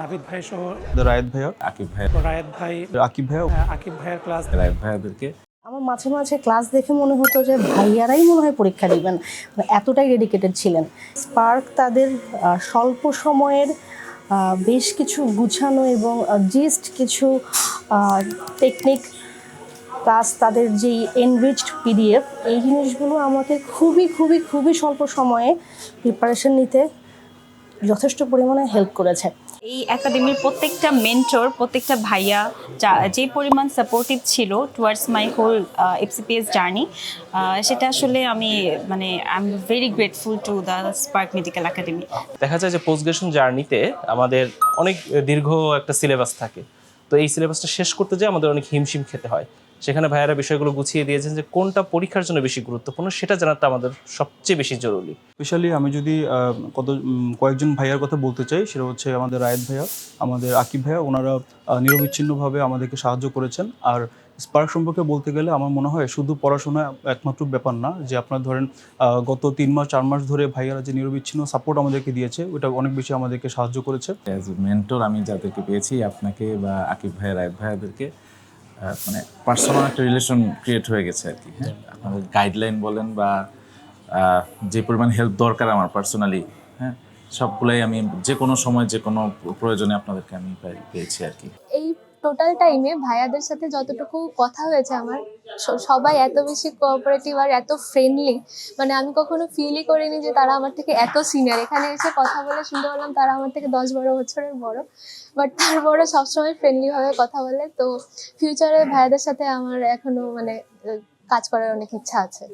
নাভিদ ভাই সহ রায়েত ভাইয়া, আকিব ভাই, রায়েত ভাই, আকিব ভাইয়া, আকিব ভাইয়ের ক্লাস। রায়েত ভাইয়াদেরকে আমার মাঝে মাঝে ক্লাস দেখে মনে হতো যে ভাইয়ারাই মনে হয় পরীক্ষা দিবেন, এতটাই ডেডিকেটেড ছিলেন। স্পার্ক তাদের স্বল্প সময়ের বেশ কিছু গুছানো এবং জিস্ট কিছু টেকনিক প্লাস তাদের যেই এনরিচড পিডিএফ, এই জিনিসগুলো আমাকে খুবই খুবই খুবই স্বল্প সময়ে প্রিপারেশন নিতে যথেষ্ট পরিমাণে হেল্প করেছে। এই একাডেমির প্রত্যেকটা মেন্টর, প্রত্যেকটা ভাইয়া যে পরিমাণ সাপোর্টিভ ছিল towards my whole FCPS journey, সেটা আসলে আমি I am very grateful to the Spark Medical Academy. দেখা যায় যে পোস্ট গ্রাজুয়েশন জার্নিতে আমাদের অনেক দীর্ঘ একটা সিলেবাস থাকে, তো এই সিলেবাসটা শেষ করতে যেয়ে আমাদের অনেক হিমশিম খেতে হয়। সেখানে ভাইয়ারা বিষয়গুলো গুছিয়ে দিয়েছেন যে কোনটা পরীক্ষার জন্য বেশি গুরুত্বপূর্ণ, সেটা জানাটা আমাদের সবচেয়ে বেশি জরুরি। স্পেশালি আমি যদি কয়েকজন ভাইয়ার কথা বলতে চাই, সেটা হচ্ছে আমাদের রায়েত ভাইয়া, আমাদের আকিব ভাইয়া। ওনারা নিরবিচ্ছিন্নভাবে আমাদেরকে সাহায্য করেছেন। আর স্পার্ক সম্পর্কে বলতে গেলে আমার মনে হয় শুধু পড়াশোনা একমাত্র ব্যাপার না, যে আপনার ধরেন গত 3 মাস 4 মাস ধরে ভাইয়ারা যে নিরবিচ্ছিন্ন সাপোর্ট আমাদেরকে দিয়েছে, ওটা অনেক বেশি আমাদেরকে সাহায্য করেছে। অ্যাজ এ মেন্টর আমি যাদেরকে পেয়েছি, আপনাকে বা আকিব ভাই, রায়েত ভাইয়াদেরকে, মানে পার্সোনাল একটা রিলেশন ক্রিয়েট হয়ে গেছে আর কি। হ্যাঁ, আপনাদের গাইডলাইন বলেন বা যে পরিমাণ হেল্প দরকার আমার পার্সোনালি, হ্যাঁ, সবগুলাই আমি যে কোনো সময় যে কোনো প্রয়োজনে আপনাদেরকে আমি পেয়েছি আর কি। এই টোটাল টাইমে ভাইয়াদের সাথে যতটুকু কথা হয়েছে আমার, সবাই এত বেশি কোঅপারেটিভ আর এত ফ্রেন্ডলি, মানে আমি কখনো ফিলই করিনি যে তারা আমার থেকে এত সিনিয়র। এখানে এসে কথা বলে শুনতে পেলাম তারা আমার থেকে 10-12 বছরের বড়, বাট তারপরে সবসময় ফ্রেন্ডলিভাবে কথা বলে। তো ফিউচারে ভাইয়াদের সাথে আমার এখনো কাজ করার অনেক ইচ্ছা আছে।